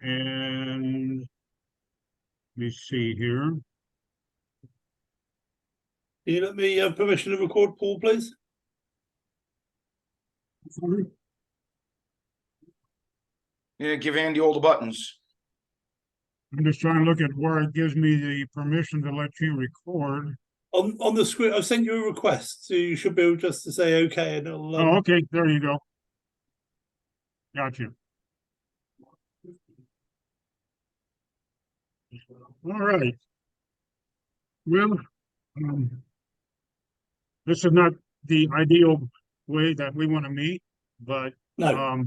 And let me see here. Can you let me have permission to record, Paul, please? Yeah, give Andy all the buttons. I'm just trying to look at where it gives me the permission to let you record. On the screen, I've sent you a request, so you should be able just to say okay, and it'll. Oh, okay, there you go. Got you. All right. Well, this is not the ideal way that we want to meet, but No.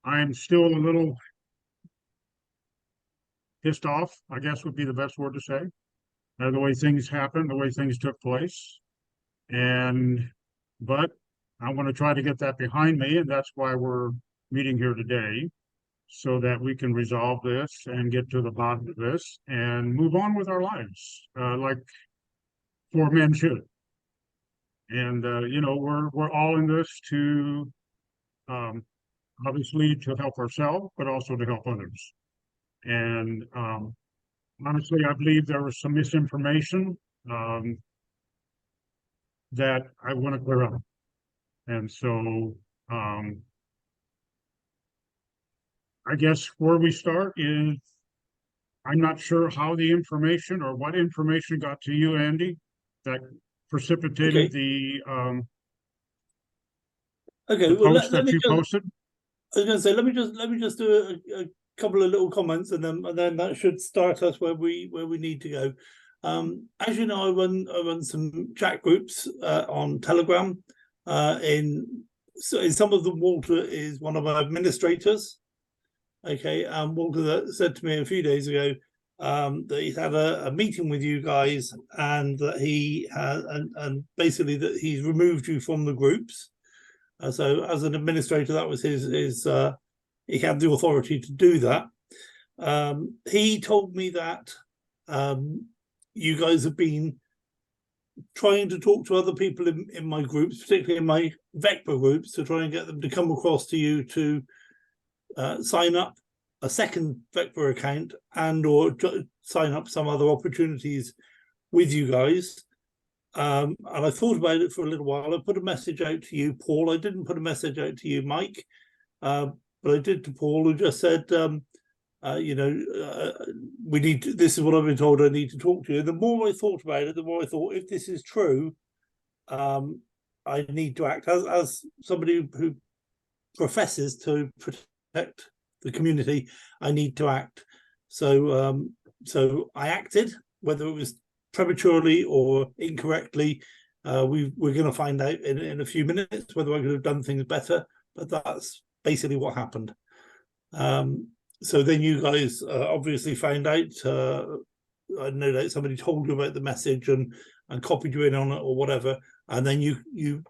I'm still a little pissed off, I guess would be the best word to say. The way things happened, the way things took place. But I want to try to get that behind me, and that's why we're meeting here today, so that we can resolve this and get to the bottom of this and move on with our lives, like four men should. And we're all in this to obviously to help ourselves, but also to help others. And honestly, I believe there was some misinformation that I want to clear up. And so I guess where we start is I'm not sure how the information or what information got to you, Andy, that precipitated the post that you posted. I was going to say, let me just do a couple of little comments, and then that should start us where we need to go. As you know, I run some chat groups on Telegram. In some of them, Walter is one of our administrators. Okay, Walter said to me a few days ago that he's had a meeting with you guys, and that he has, and basically that he's removed you from the groups. So as an administrator, that was his he had the authority to do that. He told me that you guys have been trying to talk to other people in my groups, particularly in my Veqber groups, to try and get them to come across to you to sign up a second Veqber account and or sign up some other opportunities with you guys. And I thought about it for a little while. I put a message out to you, Paul. I didn't put a message out to you, Mike, but I did to Paul, who just said, we need to, this is what I've been told I need to talk to you. The more I thought about it, the more I thought, if this is true, I need to act as somebody who professes to protect the community. I need to act. So I acted, whether it was prematurely or incorrectly. We're going to find out in a few minutes whether I could have done things better, but that's basically what happened. So then you guys obviously found out. I know that somebody told you about the message and copied you in on it or whatever, and then you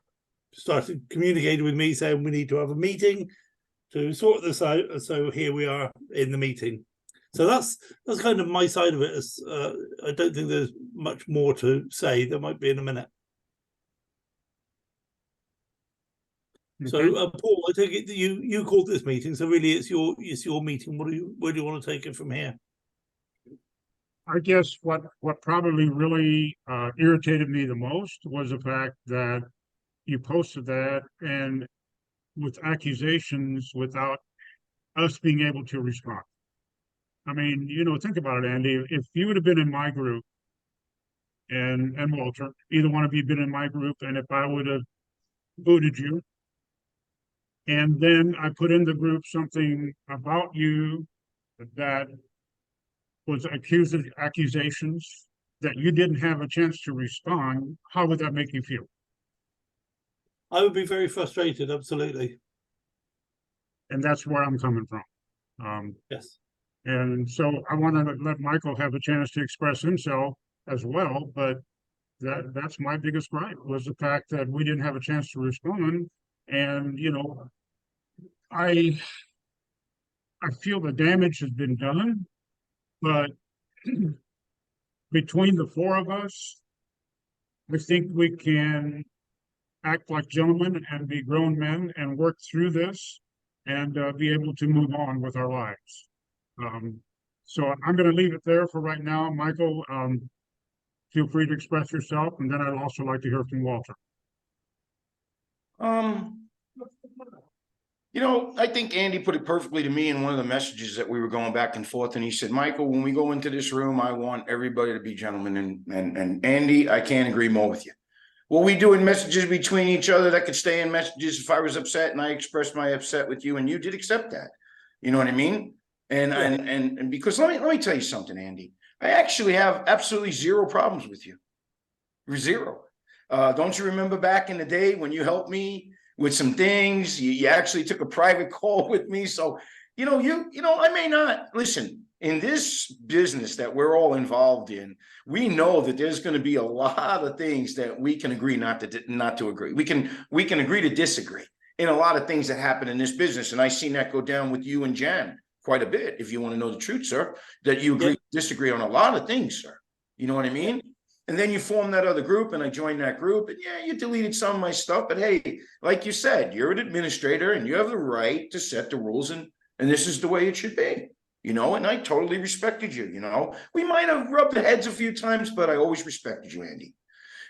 started communicating with me saying we need to have a meeting to sort this out. And so here we are in the meeting. So that's kind of my side of it. I don't think there's much more to say. There might be in a minute. Okay. So, Paul, I take it that you called this meeting. So really, it's your meeting. Where do you want to take it from here? I guess what probably really irritated me the most was the fact that you posted that and with accusations without us being able to respond. I mean, think about it, Andy. If you would have been in my group and Walter, either one of you been in my group, and if I would have booted you, and then I put in the group something about you that was accusations that you didn't have a chance to respond, how would that make you feel? I would be very frustrated, absolutely. And that's where I'm coming from. Yes. And so I want to let Michael have a chance to express himself as well, but that's my biggest gripe was the fact that we didn't have a chance to respond. And I feel the damage has been done, but between the four of us, I think we can act like gentlemen and be grown men and work through this and be able to move on with our lives. So I'm going to leave it there for right now. Michael, feel free to express yourself, and then I'd also like to hear from Walter. You know, I think Andy put it perfectly to me in one of the messages that we were going back and forth. And he said, Michael, when we go into this room, I want everybody to be gentlemen. And Andy, I can't agree more with you. What we do in messages between each other, that could stay in messages. If I was upset and I expressed my upset with you and you did accept that, you know what I mean? And because let me tell you something, Andy, I actually have absolutely zero problems with you. Zero. Don't you remember back in the day when you helped me with some things? You actually took a private call with me. So, you know, I may not listen in this business that we're all involved in. We know that there's going to be a lot of things that we can agree not to agree. We can agree to disagree in a lot of things that happen in this business. And I seen that go down with you and Jan quite a bit. If you want to know the truth, sir, that you agree, disagree on a lot of things, sir. You know what I mean? And then you formed that other group and I joined that group, and yeah, you deleted some of my stuff, but hey, like you said, you're an administrator and you have the right to set the rules, and this is the way it should be, you know, and I totally respected you. You know, we might have rubbed heads a few times, but I always respected you, Andy.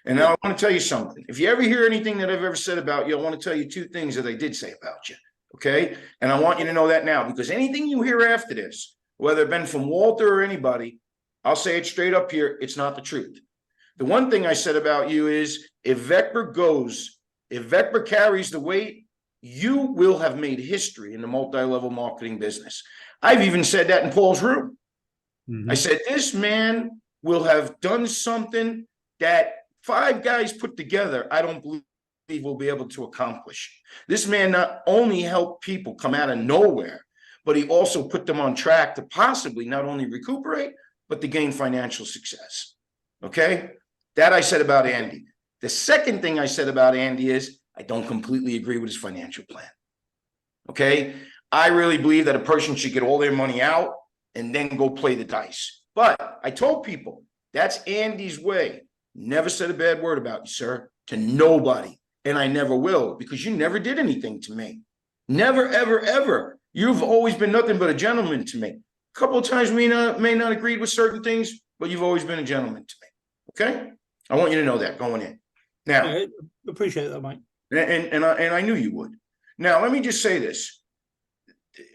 And now I want to tell you something. If you ever hear anything that I've ever said about you, I want to tell you two things that I did say about you. Okay. And I want you to know that now, because anything you hear after this, whether it been from Walter or anybody, I'll say it straight up here. It's not the truth. The one thing I said about you is if Veqber carries the weight, you will have made history in the multi-level marketing business. I've even said that in Paul's room. I said, this man will have done something that 5 guys put together, I don't believe will be able to accomplish. This man not only helped people come out of nowhere, but he also put them on track to possibly not only recuperate, but to gain financial success. Okay? That I said about Andy. The second thing I said about Andy is I don't completely agree with his financial plan. Okay? I really believe that a person should get all their money out and then go play the dice. But I told people that's Andy's way. Never said a bad word about you, sir, to nobody. And I never will, because you never did anything to me. Never, ever, ever. You've always been nothing but a gentleman to me. A couple of times we may not agree with certain things, but you've always been a gentleman to me. Okay? I want you to know that going in. Now, I appreciate that, Mike. And I knew you would. Now, let me just say this.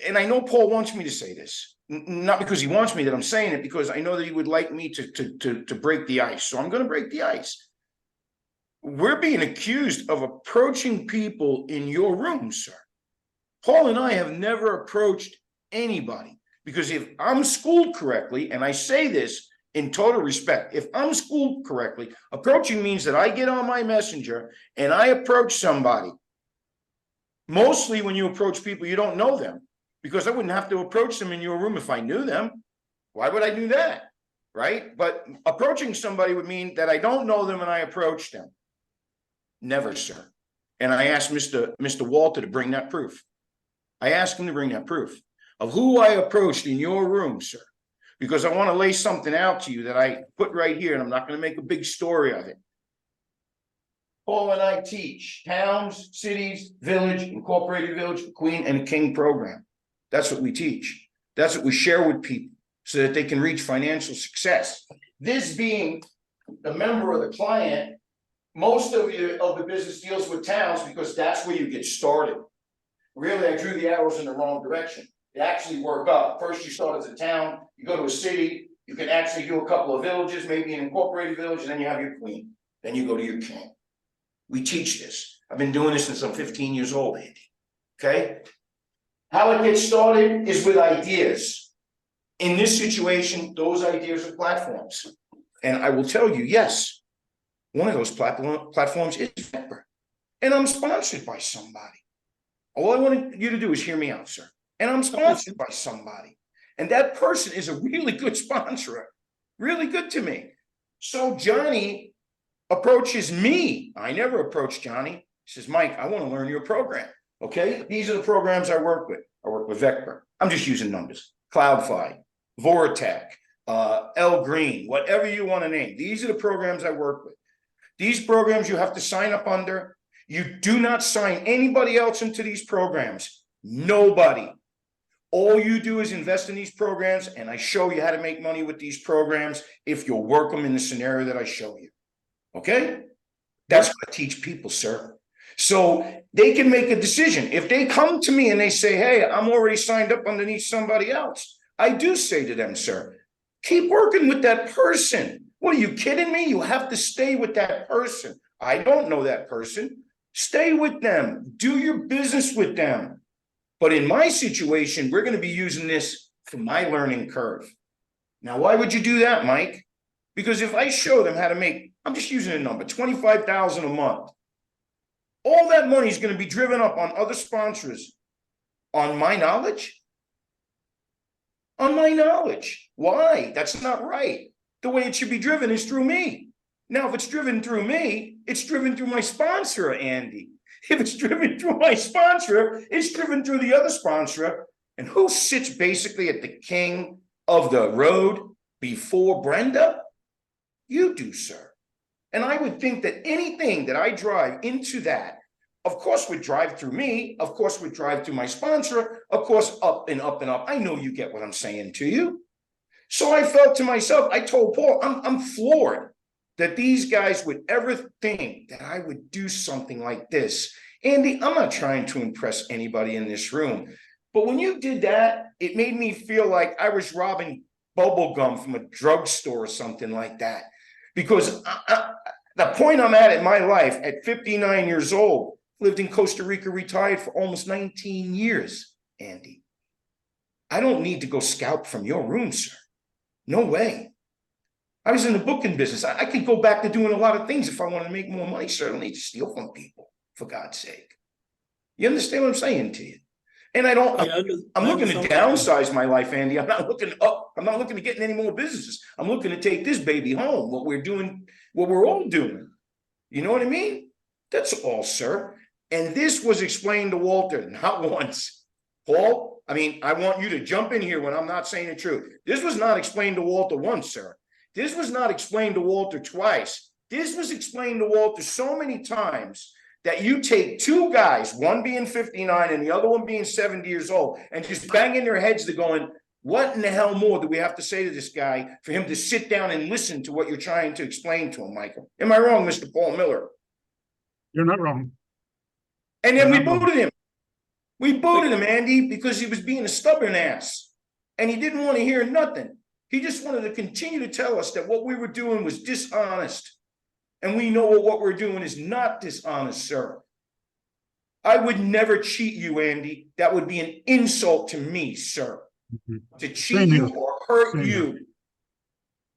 And I know Paul wants me to say this, not because he wants me, that I'm saying it because I know that he would like me to break the ice. So I'm going to break the ice. We're being accused of approaching people in your room, sir. Paul and I have never approached anybody, because if I'm schooled correctly, and I say this in total respect, if I'm schooled correctly, approaching means that I get on my messenger and I approach somebody. Mostly when you approach people, you don't know them, because I wouldn't have to approach them in your room if I knew them. Why would I do that? Right? But approaching somebody would mean that I don't know them and I approach them. Never, sir. And I asked Mr. Walter to bring that proof. I asked him to bring that proof of who I approached in your room, sir. Because I want to lay something out to you that I put right here, and I'm not going to make a big story of it. Paul and I teach towns, cities, village, incorporated village, queen and king program. That's what we teach. That's what we share with people so that they can reach financial success. This being a member of the client, most of the business deals with towns because that's where you get started. Really, I drew the arrows in the wrong direction. They actually work up. First, you start as a town, you go to a city, you can actually do a couple of villages, maybe an incorporated village, and then you have your queen. Then you go to your king. We teach this. I've been doing this since I'm 15 years old, Andy. Okay? How it gets started is with ideas. In this situation, those ideas are platforms. And I will tell you, yes, one of those platforms is Veqber. And I'm sponsored by somebody. All I want you to do is hear me out, sir. And I'm sponsored by somebody. And that person is a really good sponsor. Really good to me. So Johnny approaches me. I never approached Johnny. He says, Mike, I want to learn your program. Okay? These are the programs I work with. I work with Veqber. I'm just using numbers. CloudFi, Vortec, L Green, whatever you want to name. These are the programs I work with. These programs you have to sign up under. You do not sign anybody else into these programs. Nobody. All you do is invest in these programs, and I show you how to make money with these programs if you'll work them in the scenario that I show you. Okay? That's what I teach people, sir. So they can make a decision. If they come to me and they say, hey, I'm already signed up underneath somebody else, I do say to them, sir, keep working with that person. What, are you kidding me? You have to stay with that person. I don't know that person. Stay with them. Do your business with them. But in my situation, we're going to be using this for my learning curve. Now, why would you do that, Mike? Because if I show them how to make, I'm just using a number, $25,000 a month, all that money is going to be driven up on other sponsors on my knowledge. On my knowledge. Why? That's not right. The way it should be driven is through me. Now, if it's driven through me, it's driven through my sponsor, Andy. If it's driven through my sponsor, it's driven through the other sponsor. And who sits basically at the king of the road before Brenda? You do, sir. And I would think that anything that I drive into that, of course, would drive through me, of course, would drive through my sponsor, of course, up and up and up. I know you get what I'm saying to you. So I felt to myself, I told Paul, I'm floored that these guys would ever think that I would do something like this. Andy, I'm not trying to impress anybody in this room, but when you did that, it made me feel like I was robbing bubble gum from a drugstore or something like that. Because the point I'm at in my life, at 59 years old, lived in Costa Rica, retired for almost 19 years, Andy. I don't need to go scalp from your room, sir. No way. I was in the booking business. I could go back to doing a lot of things if I wanted to make more money. So I don't need to steal from people, for God's sake. You understand what I'm saying to you? And I'm looking to downsize my life, Andy. I'm not looking up. I'm not looking to get in any more businesses. I'm looking to take this baby home, what we're doing, what we're all doing. You know what I mean? That's all, sir. And this was explained to Walter, not once. Paul, I mean, I want you to jump in here when I'm not saying the truth. This was not explained to Walter once, sir. This was not explained to Walter twice. This was explained to Walter so many times that you take two guys, one being 59 and the other one being 70 years old, and just bang in their heads, they're going, what in the hell more do we have to say to this guy for him to sit down and listen to what you're trying to explain to him, Michael? Am I wrong, Mr. Paul Miller? You're not wrong. And then we booted him. We booted him, Andy, because he was being a stubborn ass. And he didn't want to hear nothing. He just wanted to continue to tell us that what we were doing was dishonest. And we know what we're doing is not dishonest, sir. I would never cheat you, Andy. That would be an insult to me, sir. To cheat you or hurt you.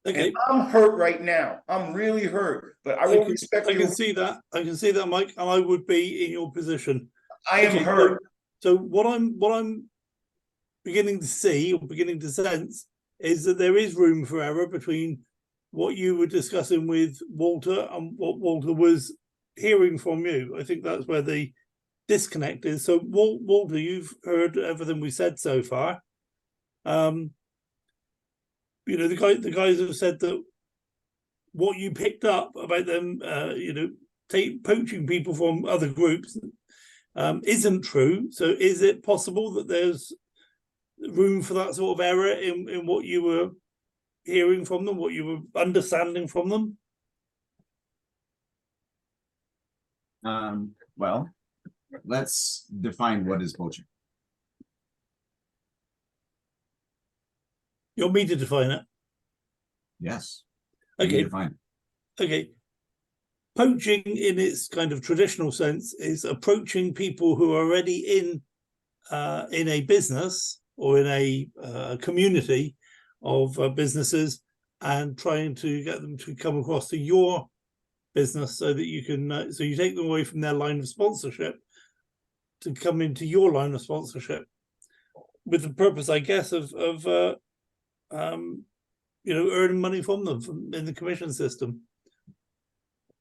Okay. And I'm hurt right now. I'm really hurt. But I will respect you. I can see that. I can see that, Mike. And I would be in your position. I am hurt. So what I'm beginning to see or beginning to sense is that there is room for error between what you were discussing with Walter and what Walter was hearing from you. I think that's where the disconnect is. So Walter, you've heard everything we said so far. You know, the guys have said that what you picked up about them, poaching people from other groups isn't true. So is it possible that there's room for that sort of error in what you were hearing from them, what you were understanding from them? Well, let's define what is poaching. You want me to define it? Yes. Okay. Define. Okay. Poaching in its kind of traditional sense is approaching people who are already in a business or in a community of businesses and trying to get them to come across to your business so that you can so you take them away from their line of sponsorship to come into your line of sponsorship with the purpose, I guess, of earning money from them in the commission system.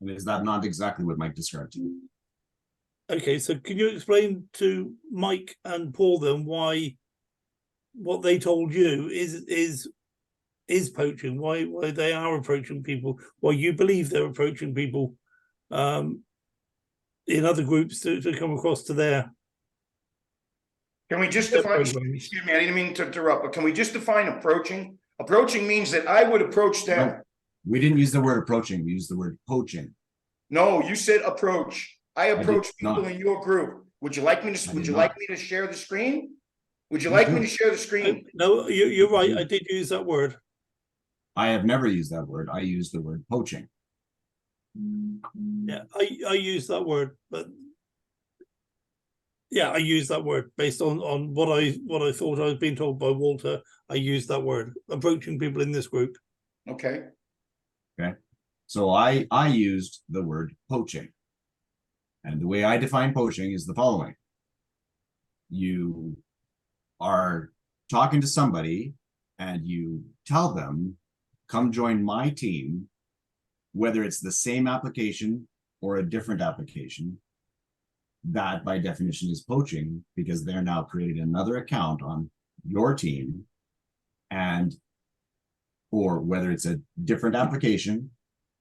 And is that not exactly what Mike described to you? Okay, so can you explain to Mike and Paul then why what they told you is poaching? Why they are approaching people? Why you believe they're approaching people in other groups to come across to their Can we just Step define, programs. excuse me, I didn't mean to interrupt, but can we just define approaching? Approaching means that I would approach them. No, we didn't use the word approaching. We used the word poaching. No, you said approach. I approach did people not. in your group. Would you like me to, I would did you not. like me to share the screen? Would you Please like do. me to share the screen? No, you're right. I did use that word. I have never used that word. I used the word poaching. Yeah, I use that word, but yeah, I use that word based on what I thought I was being told by Walter. I used that word, approaching people in this group. Okay, So I used the word poaching. And the way I define poaching is the following. You are talking to somebody and you tell them, come join my team, whether it's the same application or a different application. That by definition is poaching because they're now creating another account on your team, and or whether it's a different application,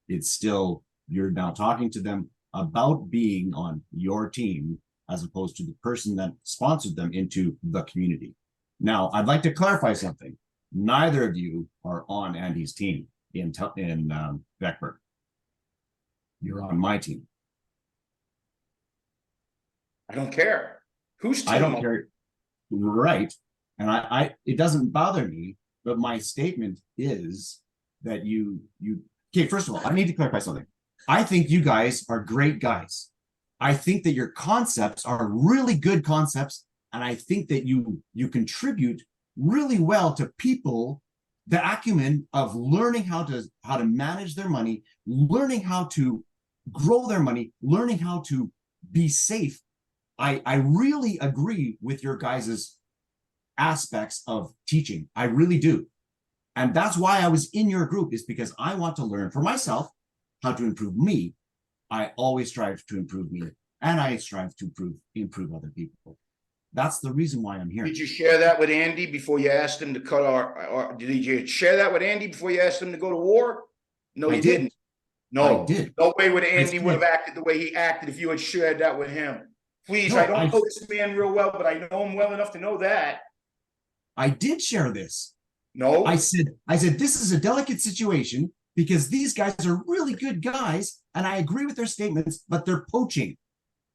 it's still, you're now talking to them about being on your team as opposed to the person that sponsored them into the community. Now, I'd like to clarify something. Neither of you are on Andy's team in Veqber. You're on my team. I don't care. Whose team? I don't care. Right. And I it doesn't bother me, but my statement is that okay, first of all, I need to clarify something. I think you guys are great guys. I think that your concepts are really good concepts, and I think that you contribute really well to people, the acumen of learning how to manage their money, learning how to grow their money, learning how to be safe. I really agree with your guys's aspects of teaching. I really do. And that's why I was in your group, is because I want to learn for myself how to improve me. I always strive to improve me, and I strive to improve other people. That's the reason why I'm here. Did you share that with Andy before you asked him to cut did you share that with Andy before you asked him to go to war? No, I you did. didn't. No, I did. no way would Andy did. would have acted the way he acted if you had shared that with him. Please, No, I don't know this man real well, but I know him well enough to know that. I did share this. No, I said, this is a delicate situation because these guys are really good guys, and I agree with their statements, but they're poaching.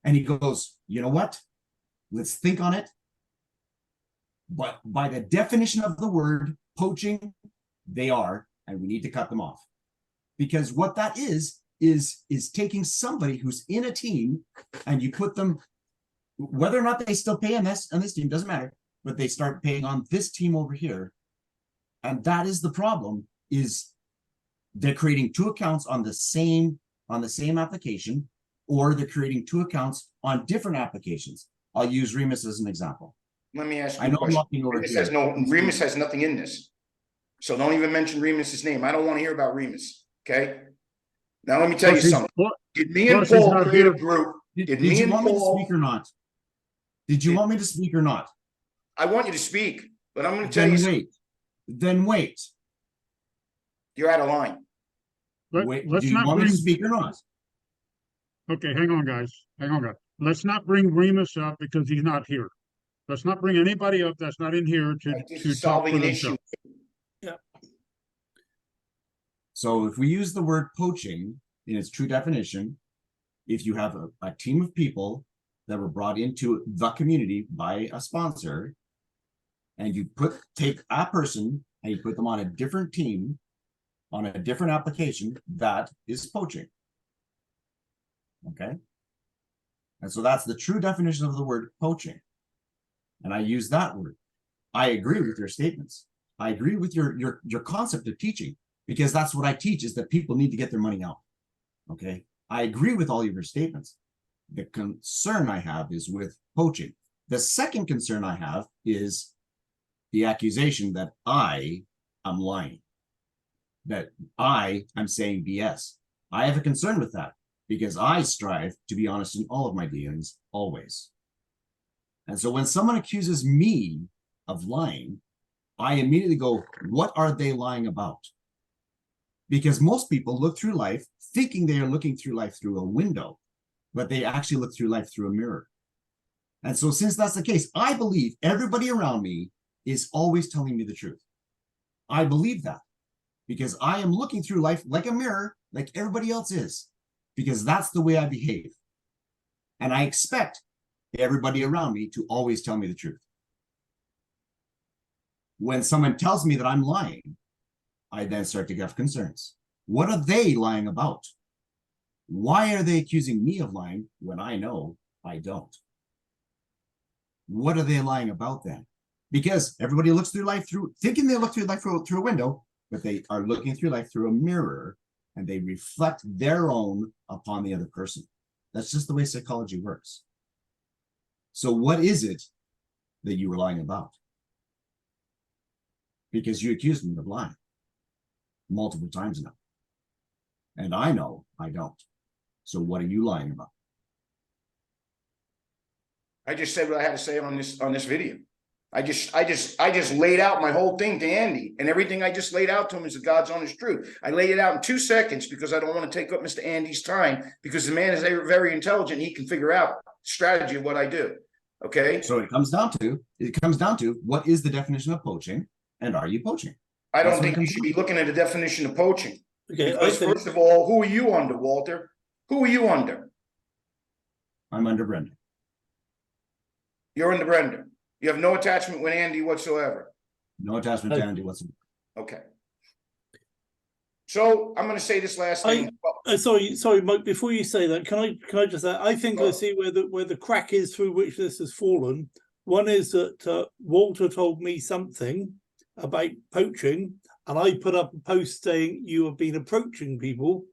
And he goes, you know what? Let's think on it. But by the definition of the word poaching, they are, and we need to cut them off. Because what that is taking somebody who's in a team and you put them, whether or not they still pay on this team, doesn't matter, but they start paying on this team over here. And that is the problem, is they're creating two accounts on the same application, or they're creating two accounts on different applications. I'll use Remus as an example. let me ask you I a know I'm question. walking over here. Remus has nothing in this. So don't even mention Remus's name. I don't want to hear about Remus. Okay. Now let me tell you something. Did me and plus he's Paul not create a here. group? Did me you and want me to Paul- speak or not? Did you want me to speak or not? I want you to speak, but I'm going to tell you something. Then wait. You're out of line. Let's Do you not want me bring, to speak or not? okay, hang on, guys. Hang on, guys. Let's not bring Remus up because he's not here. Let's not bring anybody up that's not in here This to is talk solving for an issue. themselves. So if we use the word poaching in its true definition, if you have a team of people that were brought into the community by a sponsor, and you take a person and you put them on a different team, on a different application, that is poaching. Okay? And so that's the true definition of the word poaching. And I use that word. I agree with your statements. I agree with your concept of teaching, because that's what I teach, is that people need to get their money out. Okay? I agree with all of your statements. The concern I have is with poaching. The second concern I have is the accusation that I am lying, that I am saying BS. I have a concern with that, because I strive to be honest in all of my dealings, always. And so when someone accuses me of lying, I immediately go, what are they lying about? Because most people look through life thinking they are looking through life through a window, but they actually look through life through a mirror. And so since that's the case, I believe everybody around me is always telling me the truth. I believe that because I am looking through life like a mirror, like everybody else is, because that's the way I behave. And I expect everybody around me to always tell me the truth. When someone tells me that I'm lying, I then start to have concerns. What are they lying about? Why are they accusing me of lying when I know I don't? What are they lying about then? Because everybody looks through life thinking they look through life through a window, but they are looking through life through a mirror, and they reflect their own upon the other person. That's just the way psychology works. So what is it that you were lying about? Because you accused me of lying multiple times now. And I know I don't. So what are you lying about? I just said what I had to say on this video. I just laid out my whole thing to Andy, and everything I just laid out to him is the God's honest truth. I laid it out in 2 seconds because I don't want to take up Mr. Andy's time, because the man is very intelligent. He can figure out strategy of what I do. Okay. So it comes down to what is the definition of poaching, and are you poaching? I don't think you should be looking at a definition of poaching. Okay, Because first of all, who are you under, Walter? Who are you under? I'm under Brenda. You're under Brenda. You have no attachment with Andy whatsoever. No attachment to Andy whatsoever. Okay. So I'm going to say this last thing. Sorry, Mike. Before you say that, can I just say, I think I see where the crack is through which this has fallen. One is that Walter told me something about poaching, and I put up a post saying you have been approaching people.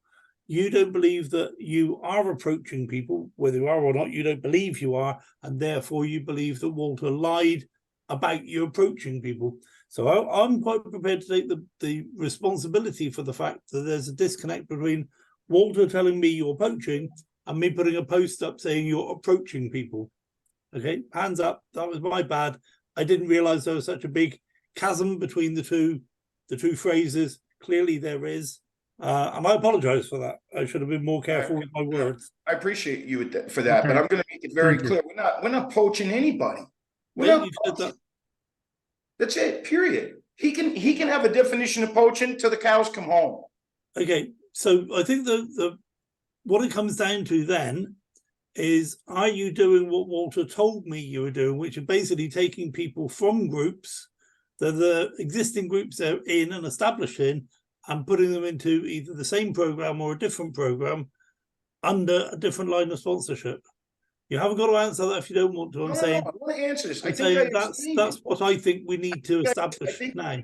You don't believe that you are approaching people, whether you are or not. You don't believe you are, and therefore you believe that Walter lied about you approaching people. So I'm quite prepared to take the responsibility for the fact that there's a disconnect between Walter telling me you're poaching and me putting a post up saying you're approaching people. Okay, hands up. That was my bad. I didn't realize there was such a big chasm between the two phrases. Clearly there is. And I apologize for that. I should have been more careful with my words. I appreciate you for that, Okay. but I'm going to make it very clear. We're not poaching anybody. Well, you said that. That's it. Period. He can have a definition of poaching till the cows come home. Okay, so I think the what it comes down to then is, are you doing what Walter told me you were doing, which is basically taking people from groups that the existing groups they're in and established in, and putting them into either the same program or a different program under a different line of sponsorship? You haven't got to answer that if you don't want to. I'm saying I want to answer this. That's what I think we need to establish now.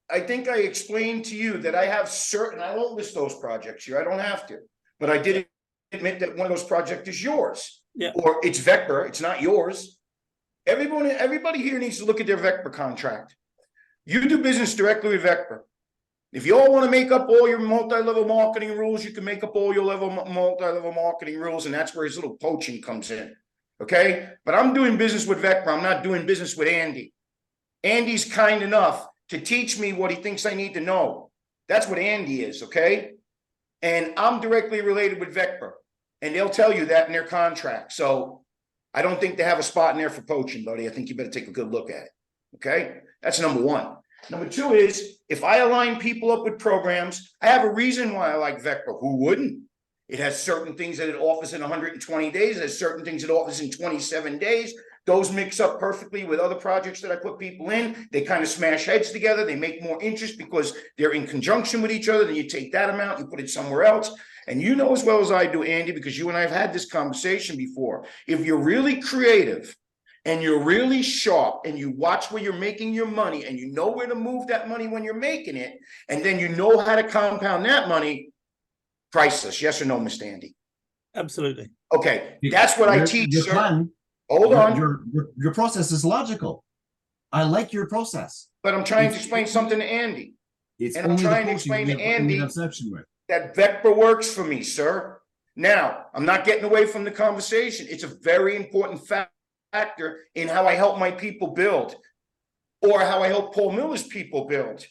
I think I explained to you that I have certain, I won't list those projects here, I don't have to, but I did admit that one of those projects is yours. Yeah. Or it's Veqber, it's not yours. Everybody here needs to look at their Veqber contract. You do business directly with Veqber. If you all want to make up all your multi-level marketing rules, you can make up all your multi-level marketing rules, and that's where his little poaching comes in. Okay? But I'm doing business with Veqber. I'm not doing business with Andy. Andy's kind enough to teach me what he thinks I need to know. That's what Andy is, okay? And I'm directly related with Veqber, and they'll tell you that in their contract. So I don't think they have a spot in there for poaching, buddy. I think you better take a good look at it, okay? That's number one. Number two is, if I align people up with programs, I have a reason why I like Veqber. Who wouldn't? It has certain things that it offers in 120 days. It has certain things it offers in 27 days. Those mix up perfectly with other projects that I put people in. They kind of smash heads together. They make more interest because they're in conjunction with each other. Then you take that amount, you put it somewhere else. And you know as well as I do, Andy, because you and I have had this conversation before. If you're really creative and you're really sharp and you watch where you're making your money and you know where to move that money when you're making it, and then you know how to compound that money, priceless. Yes or no, Mr. Andy? Absolutely. Okay, that's what I teach, your sir. plan, Hold on. Your process is logical. I like your process. But I'm trying to explain something to Andy. It's And I'm only the trying to poaching explain we to have an Andy obsession with. that Veqber works for me, sir. Now, I'm not getting away from the conversation. It's a very important factor in how I help my people build, or how I help Paul Miller's people build.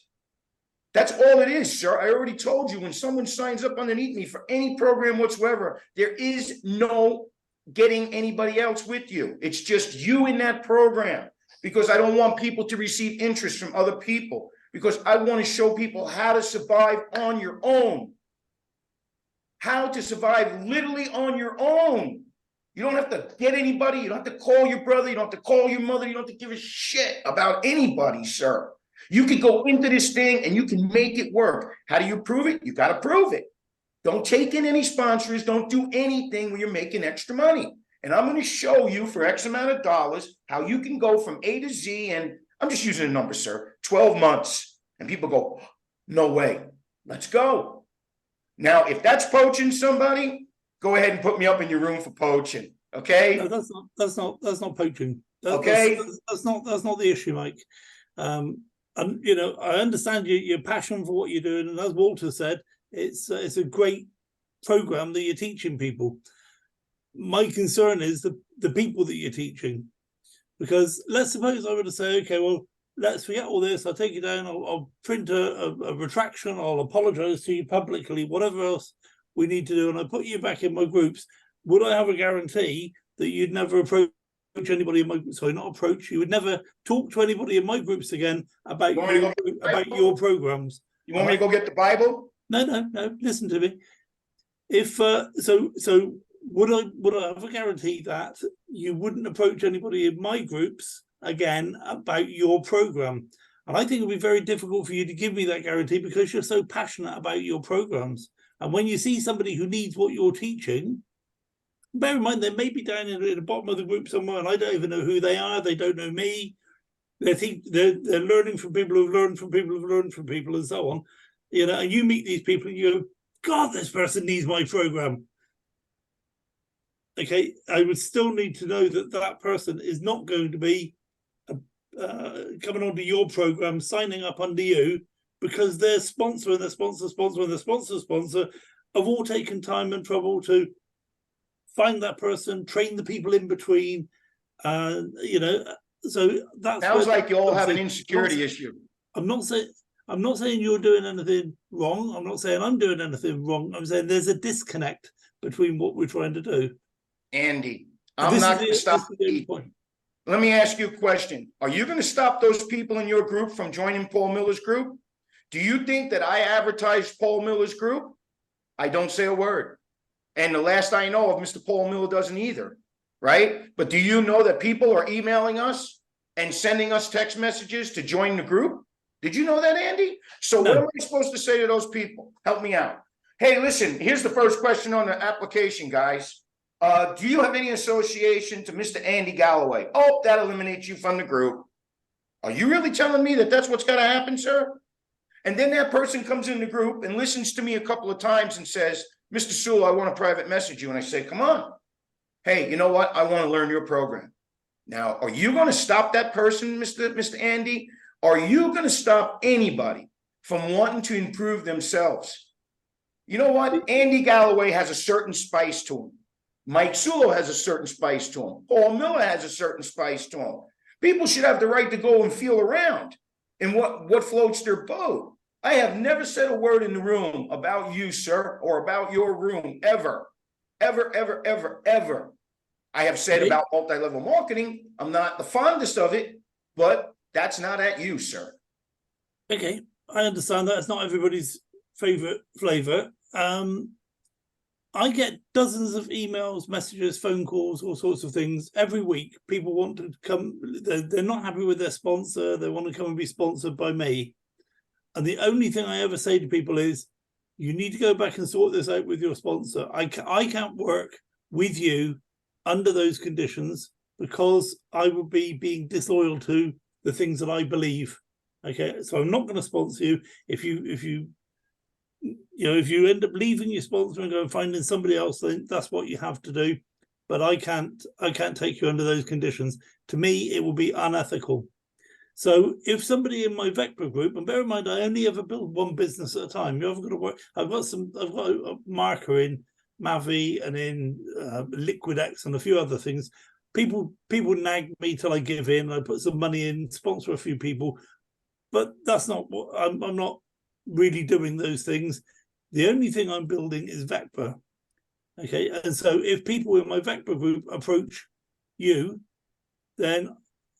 That's all it is, sir. I already told you, when someone signs up underneath me for any program whatsoever, there is no getting anybody else with you. It's just you in that program, because I don't want people to receive interest from other people, because I want to show people how to survive on your own. How to survive literally on your own. You don't have to get anybody. You don't have to call your brother. You don't have to call your mother. You don't have to give a shit about anybody, sir. You can go into this thing and you can make it work. How do you prove it? You got to prove it. Don't take in any sponsors. Don't do anything where you're making extra money. And I'm going to show you for X amount of dollars how you can go from A to Z. And I'm just using a number, sir, 12 months. And people go, no way. Let's go. Now, if that's poaching somebody, go ahead and put me up in your room for poaching. Okay. No, that's not poaching. Okay. That's not the issue, Mike. And you know, I understand your passion for what you're doing, and as Walter said, it's a great program that you're teaching people. My concern is the people that you're teaching, because let's suppose I were to say, okay, well, let's forget all this. I'll take you down. I'll print a retraction. I'll apologize to you publicly. Whatever else we need to do, and I put you back in my groups. Would I have a guarantee that you'd never approach anybody in my you would never talk to anybody in my groups again about your programs? You want me to go get the Bible? No. Listen to me. If so would I have a guarantee that you wouldn't approach anybody in my groups again about your program? And I think it'd be very difficult for you to give me that guarantee, because you're so passionate about your programs. And when you see somebody who needs what you're teaching, bear in mind, they may be down in the bottom of the group somewhere, and I don't even know who they are. They don't know me. They're learning from people who've learned from people who've learned from people, and so on. You know, and you meet these people, and you go, God, this person needs my program. Okay, I would still need to know that that person is not going to be coming onto your program, signing up under you, because their sponsor and their sponsor and their sponsor have all taken time and trouble to find that person, train the people in between. You know, so that's sounds like you all have an insecurity issue. I'm not saying you're doing anything wrong. I'm not saying I'm doing anything wrong. I'm saying there's a disconnect between what we're trying to do. Andy, I'm not going to stop. Let me ask you a question. Are you going to stop those people in your group from joining Paul Miller's group? Do you think that I advertise Paul Miller's group? I don't say a word. And the last I know of, Mr. Paul Miller doesn't either, right? But do you know that people are emailing us and sending us text messages to join the group? Did you know that, Andy? So what am I supposed to say to those people? Help me out. Hey, listen, here's the first question on the application, guys. Do you have any association to Mr. Andy Galloway? Oh, that eliminates you from the group. Are you really telling me that that's what's got to happen, sir? And then that person comes in the group and listens to me a couple of times and says, Mr. Sewell, I want to private message you. And I say, come on. Hey, you know what? I want to learn your program. Now, are you going to stop that person, Mr. Andy? Are you going to stop anybody from wanting to improve themselves? You know what? Andy Galloway has a certain spice to him. Mike Sewell has a certain spice to him. Paul Miller has a certain spice to him. People should have the right to go and feel around in what floats their boat. I have never said a word in the room about you, sir, or about your room, ever. I have said about multi-level marketing, I'm not the fondest of it, but that's not at you, sir. Okay, I understand that. It's not everybody's favorite flavor. I get dozens of emails, messages, phone calls, all sorts of things every week. People want to come, they're not happy with their sponsor. They want to come and be sponsored by me. And the only thing I ever say to people is, you need to go back and sort this out with your sponsor. I can't work with you under those conditions, because I would be being disloyal to the things that I believe. Okay, so I'm not going to sponsor you. If you end up leaving your sponsor and go and finding somebody else, then that's what you have to do. But I can't take you under those conditions. To me, it will be unethical. So if somebody in my Veqber group, and bear in mind, I only ever build one business at a time. You haven't got to work. I've got a marker in Mavi and in Liquid-X and a few other things. People nag me till I give in. I put some money in, sponsor a few people, but that's not what I'm not really doing those things. The only thing I'm building is Veqber. Okay, and so if people in my Veqber group approach you, then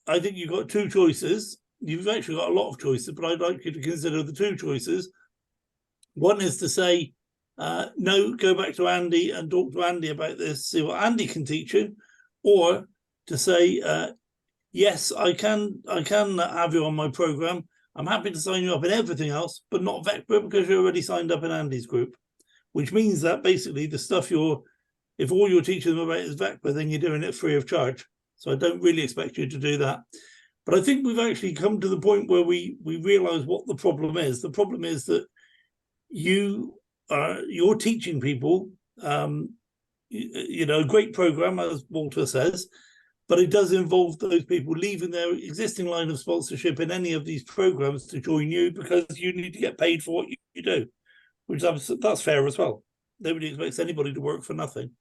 I think you've got two choices. You've actually got a lot of choices, but I'd like you to consider the two choices. One is to say, no, go back to Andy and talk to Andy about this, see what Andy can teach you, or to say, yes, I can have you on my program. I'm happy to sign you up in everything else, but not Veqber because you're already signed up in Andy's group. Which means that basically the stuff if all you're teaching them about is Veqber, then you're doing it free of charge. So I don't really expect you to do that. But I think we've actually come to the point where we realize what the problem is. The problem is that you're teaching people, a great program, as Walter says, but it does involve those people leaving their existing line of sponsorship in any of these programs to join you because you need to get paid for what you do. Which that's fair as well. Nobody expects anybody to work for nothing.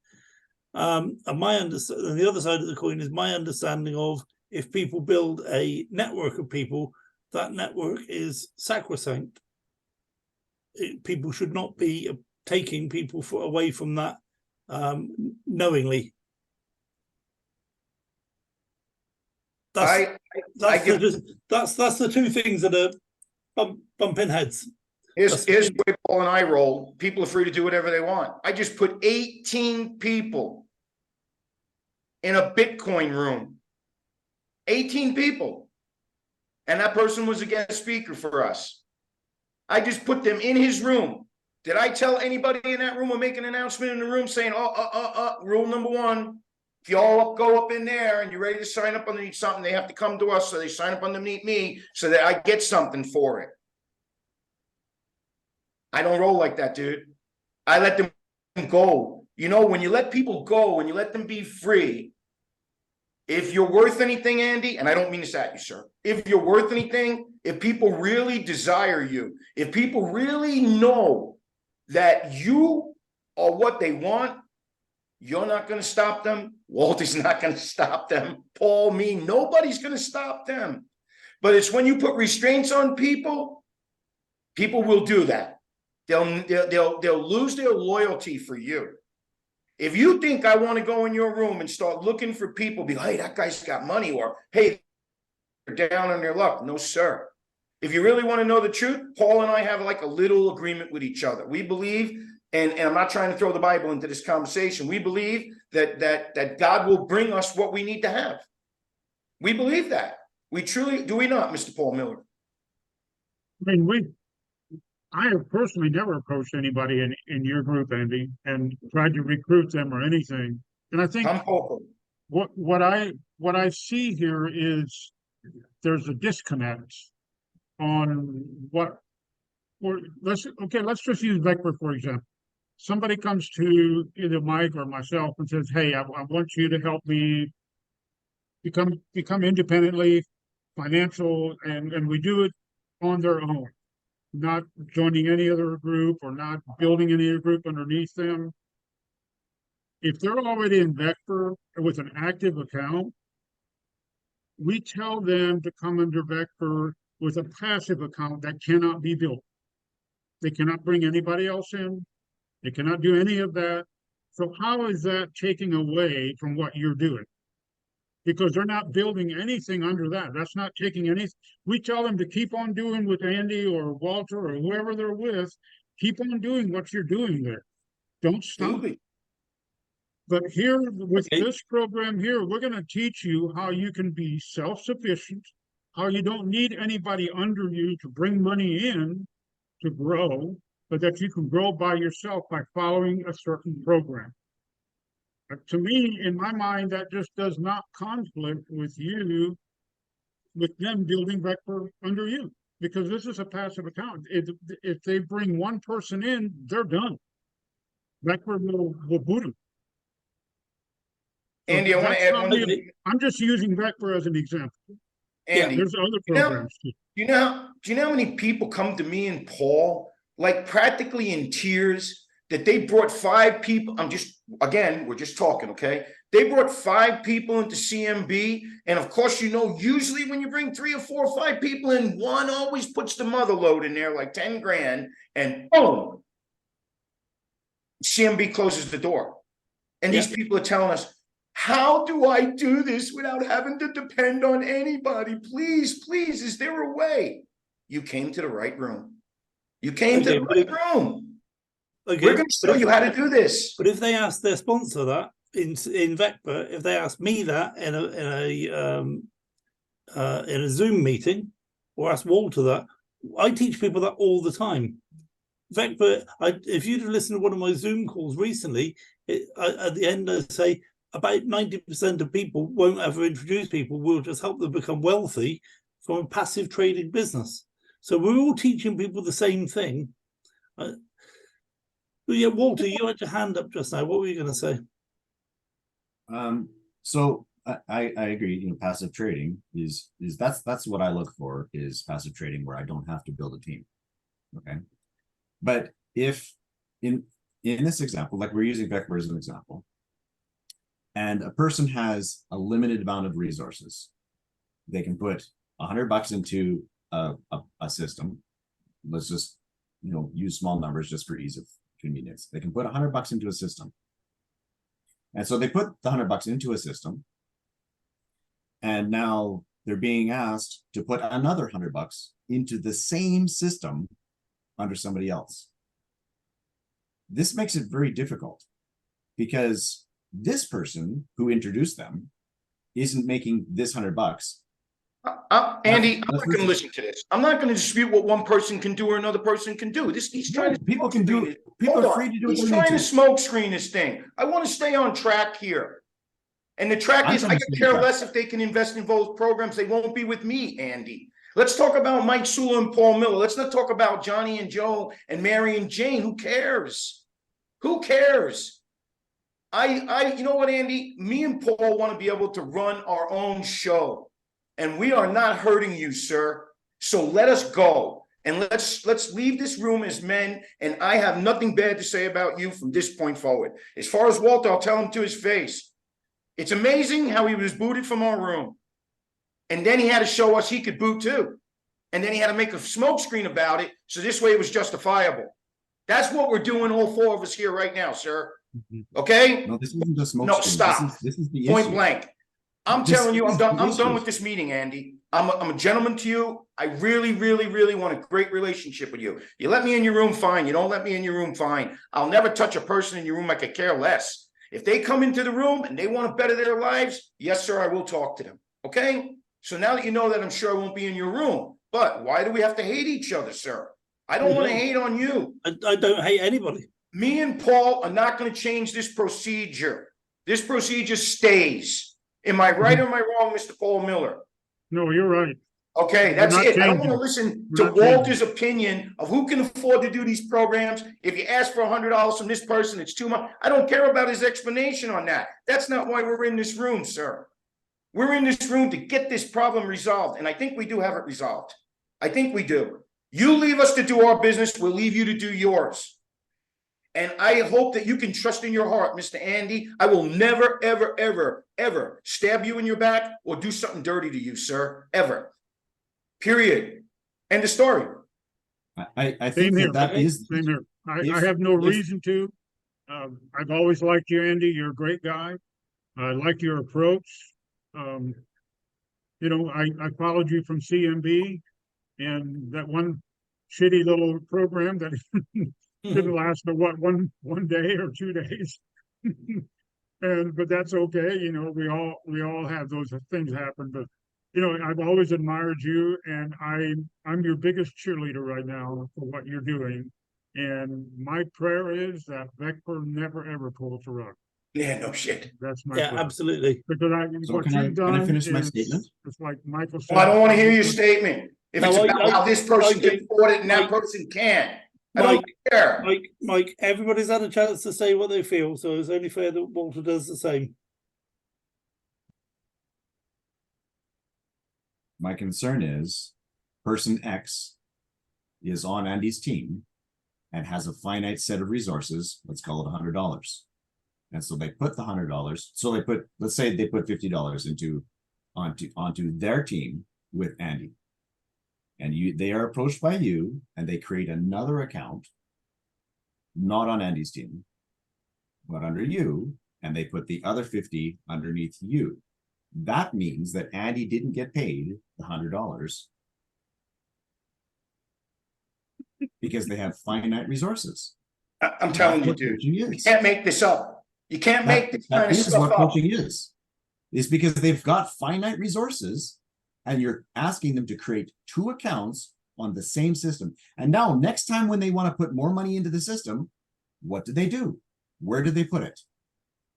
And the other side of the coin is my understanding of if people build a network of people, that network is sacrosanct. People should not be taking people away from that knowingly. That's the two things that are bumping heads. Here's the way Paul and I roll. People are free to do whatever they want. I just put 18 people in a Bitcoin room. 18 people. And that person was a guest speaker for us. I just put them in his room. Did I tell anybody in that room or make an announcement in the room saying, rule number one, if y'all go up in there and you're ready to sign up underneath something, they have to come to us. So they sign up underneath me so that I get something for it. I don't roll like that, dude. I let them go. You know, when you let people go, when you let them be free, if you're worth anything, Andy, and I don't mean this at you, sir, if you're worth anything, if people really desire you, if people really know that you are what they want, you're not going to stop them. Walter's not going to stop them. Paul, me, nobody's going to stop them. But it's when you put restraints on people, people will do that. They'll lose their loyalty for you. If you think I want to go in your room and start looking for people, be like, hey, that guy's got money, or hey, they're down on their luck. No, sir. If you really want to know the truth, Paul and I have like a little agreement with each other. We believe, and I'm not trying to throw the Bible into this conversation. We believe that God will bring us what we need to have. We believe that. We truly, do we not, Mr. Paul Miller? I mean, I have personally never approached anybody in your group, Andy, and tried to recruit them or anything. And I think what I see here is there's a disconnect on let's just use Veqber for example. Somebody comes to either Mike or myself and says, hey, I want you to help me become independently financial, and we do it on their own, not joining any other group or not building any other group underneath them. If they're already in Veqber with an active account, we tell them to come under Veqber with a passive account that cannot be built. They cannot bring anybody else in. They cannot do any of that. So how is that taking away from what you're doing? Because they're not building anything under that. That's not taking any. We tell them to keep on doing with Andy or Walter or whoever they're with. Keep on doing what you're doing there. Don't stop. But here with this program here, we're going to teach you how you can be self-sufficient, how you don't need anybody under you to bring money in to grow, but that you can grow by yourself by following a certain program. To me, in my mind, that just does not conflict with them building Veqber under you, because this is a passive account. If they bring one person in, they're done. Veqber will boot them. Andy, I want to add one thing. I'm just using Veqber as an example. Andy, there's other programs too. Do you know how many people come to me and Paul, like practically in tears, that they brought 5 people? We're just talking, okay? They brought 5 people into CMB. And of course, usually when you bring 3 or 4 or 5 people in, one always puts the mother load in there, like 10 grand, and boom, CMB closes the door. And these people are telling us, how do I do this without having to depend on anybody? Please, please, is there a way? You came to the right room. You came to the right room. Okay, We're going to show you how to do this. but if they ask their sponsor that in Veqber, if they ask me that in a Zoom meeting, or ask Walter that, I teach people that all the time. Veqber, if you'd have listened to one of my Zoom calls recently, at the end I say about 90% of people won't ever introduce people. We'll just help them become wealthy from a passive trading business. So we're all teaching people the same thing. But yeah, Walter, you had your hand up just now. What were you going to say? So I agree. You know, passive trading is that's what I look for, is passive trading where I don't have to build a team. Okay, but if in this example, like we're using Veqber as an example, and a person has a limited amount of resources, they can put $100 into a system. Let's just, you know, use small numbers just for ease of convenience. They can put $100 into a system. And so they put the $100 into a system, and now they're being asked to put another $100 into the same system under somebody else. This makes it very difficult because this person who introduced them isn't making this $100. Andy, I'm not going to listen to this. I'm not going to dispute what one person can do or another person can do. He's trying to people can do it. People are free to do what they He's need trying to to. smoke screen this thing. I want to stay on track here. And the track is, I could care less if they can invest in both programs. They won't be with me, Andy. Let's talk about Mike Sula and Paul Miller. Let's not talk about Johnny and Joe and Mary and Jane. Who cares? Who cares? You know what, Andy? Me and Paul want to be able to run our own show. And we are not hurting you, sir. So let us go. And let's leave this room as men. And I have nothing bad to say about you from this point forward. As far as Walter, I'll tell him to his face. It's amazing how he was booted from our room. And then he had to show us he could boot too. And then he had to make a smokescreen about it. So this way it was justifiable. That's what we're doing, all four of us here right now, sir. Okay? No, this isn't just smoke. No, stop. This is the Point issue. blank. I'm telling you, I'm done with this meeting, Andy. I'm a gentleman to you. I really, really, really want a great relationship with you. You let me in your room, fine. You don't let me in your room, fine. I'll never touch a person in your room. I could care less. If they come into the room and they want to better their lives, yes, sir, I will talk to them. Okay? So now that you know that, I'm sure I won't be in your room. But why do we have to hate each other, sir? I don't want to hate on you. I don't hate anybody. Me and Paul are not going to change this procedure. This procedure stays. Am I right or am I wrong, Mr. Paul Miller? No, you're right. Okay, that's not it. I don't want changing. to listen We're to not changing. Walter's opinion of who can afford to do these programs. If you ask for $100 from this person, it's too much. I don't care about his explanation on that. That's not why we're in this room, sir. We're in this room to get this problem resolved, and I think we do have it resolved. I think we do. You leave us to do our business, we'll leave you to do yours. And I hope that you can trust in your heart, Mr. Andy. I will never, ever, ever, ever stab you in your back or do something dirty to you, sir. Ever. Period. End of story. I think that is Same here. I have no reason to. I've always liked you, Andy. You're a great guy. I like your approach. You know, I followed you from CMB and that one shitty little program that didn't last but what, one day or 2 days. But that's okay. You know, we all have those things happen. But you know, I've always admired you, and I'm your biggest cheerleader right now for what you're doing. And my prayer is that Veqber never ever pulls the rug. Yeah, no shit. That's my Yeah, prayer. absolutely. Because So what can you've done I finish my is, statement? it's like Michael said. Well, I don't want to hear your statement. If No, it's about how this person I- can afford it and that Mike- person can't. I don't care. Mike, everybody's had a chance to say what they feel, so it's only fair that Walter does the same. My concern is person X is on Andy's team and has a finite set of resources. Let's call it $100. And so they put the $100. So they put, let's say they put $50 onto their team with Andy. And they are approached by you and they create another account, not on Andy's team, but under you. and they put the other 50 underneath you. That means that Andy didn't get paid the $100 because they have finite resources. I'm telling you, That's what dude, coaching you is. can't make this up. You can't make this kind That of is stuff what up. coaching is. It's because they've got finite resources and you're asking them to create two accounts on the same system. And now next time when they want to put more money into the system, what do they do? Where do they put it?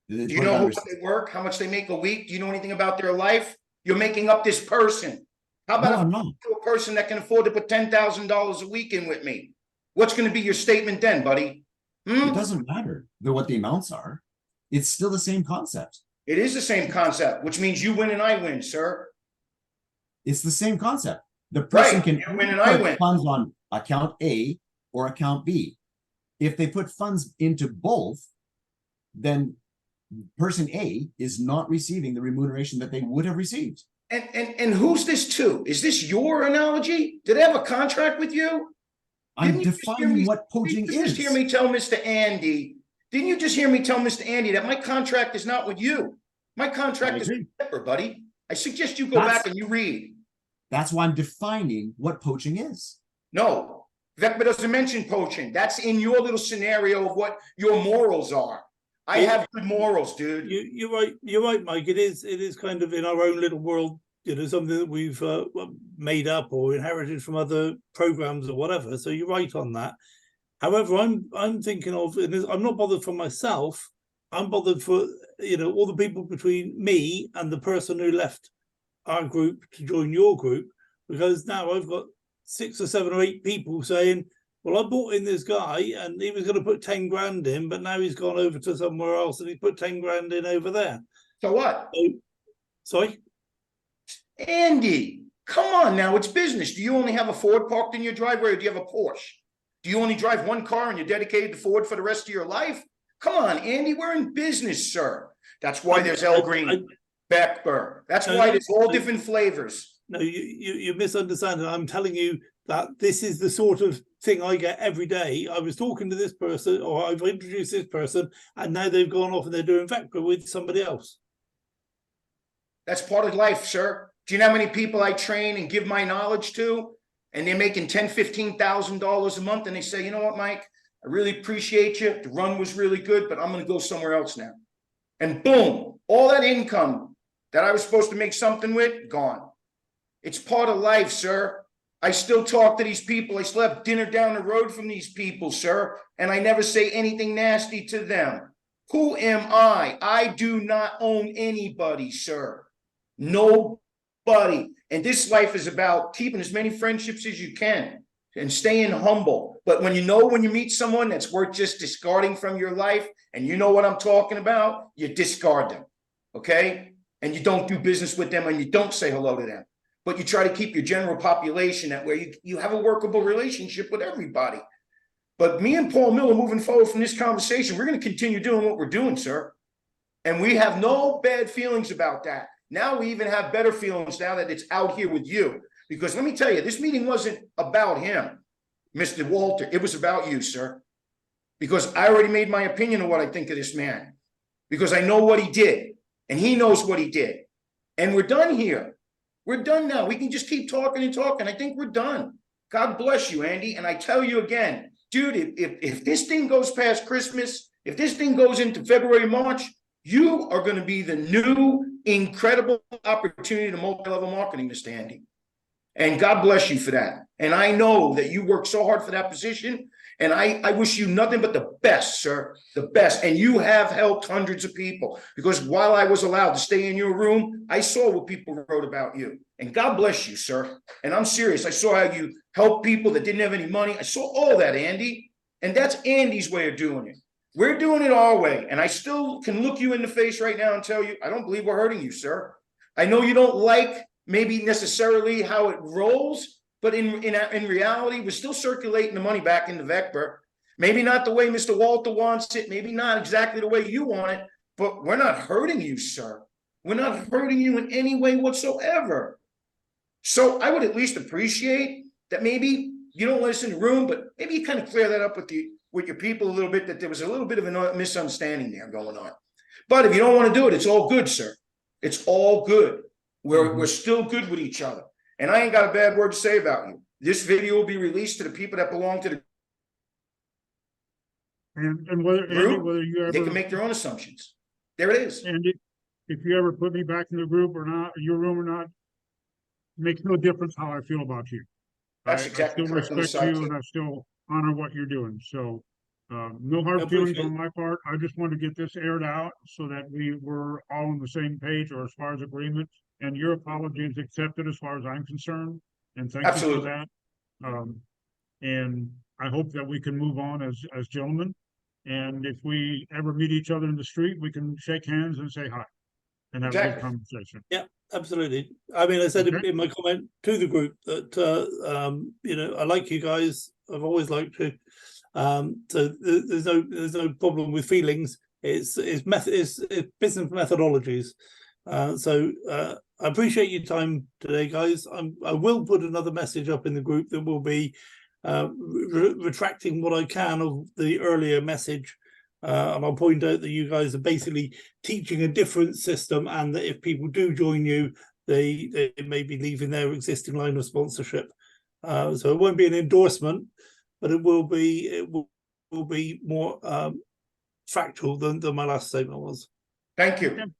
Do Do you know what they work? How much they make a week? Do you know anything about their life? You're making up this person. How No, about I'm not. a person that can afford to put $10,000 a week in with me? What's going to be your statement then, buddy? It doesn't matter what the amounts are. It's still the same concept. It is the same concept, which means you win and I win, sir. It's the same concept. The person Right, can you win and I put win. funds on account A or account B. If they put funds into both, then person A is not receiving the remuneration that they would have received. And who's this to? Is this your analogy? Did they have a contract with you? I'm Didn't you just hear defining me- what poaching Didn't you just is. hear me tell Mr. Andy? Didn't you just hear me tell Mr. Andy that my contract is not with you? My contract I is agree. with Veqber, buddy. I suggest you go That's- back and you read. That's why I'm defining what poaching is. No, Veqber doesn't mention poaching. That's in your little scenario of what your morals are. I have good morals, dude. You're right. You're right, Mike. It is kind of in our own little world. Something that we've made up or inherited from other programs or whatever. So you're right on that. However, I'm thinking of, and I'm not bothered for myself. I'm bothered for all the people between me and the person who left our group to join your group, because now I've got 6 or 7 or 8 people saying, well, I bought in this guy and he was going to put 10 grand in, but now he's gone over to somewhere else and he put 10 grand in over there. So what? Sorry? Andy, come on now, it's business. Do you only have a Ford parked in your driveway or do you have a Porsche? Do you only drive one car and you're dedicated to Ford for the rest of your life? Come on, Andy, we're in business, sir. That's why there's El Green, Veqber. That's why there's all different flavors. No, you misunderstand. I'm telling you that this is the sort of thing I get every day. I was talking to this person, or I've introduced this person, and now they've gone off and they're doing Veqber with somebody else. That's part of life, sir. Do you know how many people I train and give my knowledge to? And they're making $10,000, $15,000 a month. And they say, you know what, Mike, I really appreciate you. The run was really good, but I'm going to go somewhere else now. And boom, all that income that I was supposed to make something with, gone. It's part of life, sir. I still talk to these people. I still have dinner down the road from these people, sir. And I never say anything nasty to them. Who am I? I do not own anybody, sir. Nobody. And this life is about keeping as many friendships as you can and staying humble. But when you meet someone that's worth just discarding from your life, and you know what I'm talking about, you discard them, okay? And you don't do business with them and you don't say hello to them. But you try to keep your general population that way. You have a workable relationship with everybody. But me and Paul Miller moving forward from this conversation, we're going to continue doing what we're doing, sir. And we have no bad feelings about that. Now we even have better feelings now that it's out here with you. Because let me tell you, this meeting wasn't about him, Mr. Walter. It was about you, sir. Because I already made my opinion of what I think of this man. Because I know what he did. And he knows what he did. And we're done here. We're done now. We can just keep talking and talking. I think we're done. God bless you, Andy. And I tell you again, dude, if this thing goes past Christmas, if this thing goes into February, March, you are going to be the new incredible opportunity to multi-level marketing, Mr. Andy. And God bless you for that. And I know that you worked so hard for that position. And I wish you nothing but the best, sir, the best. And you have helped hundreds of people, because while I was allowed to stay in your room, I saw what people wrote about you. And God bless you, sir. And I'm serious. I saw how you helped people that didn't have any money. I saw all that, Andy. And that's Andy's way of doing it. We're doing it our way. And I still can look you in the face right now and tell you, I don't believe we're hurting you, sir. I know you don't like maybe necessarily how it rolls, but in reality, we're still circulating the money back into Veqber. Maybe not the way Mr. Walter wants it, maybe not exactly the way you want it, but we're not hurting you, sir. We're not hurting you in any way whatsoever. So I would at least appreciate that maybe you don't listen to the room, but maybe you kind of clear that up with your people a little bit, that there was a little bit of a misunderstanding there going on. But if you don't want to do it, it's all good, sir. It's all good. We're Mhm. we're still good with each other. And I ain't got a bad word to say about you. This video will be released to the people that belong to the And whether, Andy, group. whether you They ever, can make their own assumptions. There it is. Andy, if you ever put me back in the group or not, your room or not, makes no difference how I feel about you. That's I exactly still correct on the respect you side, and too. I still honor what you're doing. So, no I hard feelings appreciate on my part. I just wanted to get this aired out so that we were all on the same page or as far as agreement. And your apology is accepted as far as I'm concerned. And thank you for Absolutely. that. And I hope that we can move on as gentlemen. And if we ever meet each other in the street, we can shake hands and say hi and have a good Exactly. conversation. Absolutely. I mean, I said Okay. in my comment to the group that you know, I like you guys. I've always liked you. So there's no problem with feelings. It's business methodologies. So I appreciate your time today, guys. I will put another message up in the group that will be retracting what I can of the earlier message. And I'll point out that you guys are basically teaching a different system, and that if people do join you, they may be leaving their existing line of sponsorship. So it won't be an endorsement, but it will be more factual than my last statement was. Thank you. Yeah. Thank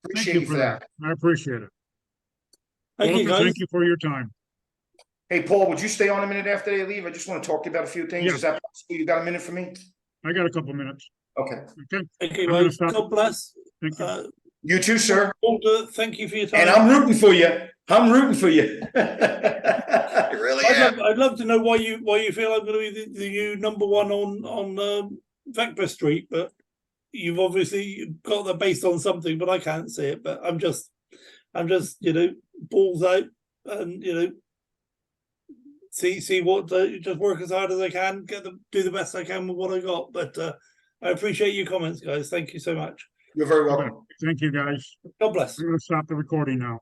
Appreciate you you for for that. that. I appreciate it. Thank you, Walter, guys. thank you for your time. Hey, Paul, would you stay on a minute after they leave? I just want to talk to you about a few things. Yeah. Is that possible? You got a minute for me? I got a couple minutes. Okay. Okay. Okay, I'm gonna guys. stop. God bless. Thank you. You too, sir. Walter, thank you for your time. And I'm rooting for you. I'm rooting for you. I really am. I'd love to know why you feel I'm going to be the new number one on Veqber Street, but you've obviously got that based on something, but I can't see it. But I'm just you know, balls out and you know, see what just work as hard as I can, do the best I can with what I got. But I appreciate your comments, guys. Thank you so much. You're very welcome. Thank you, guys. God bless. I'm gonna stop the recording now.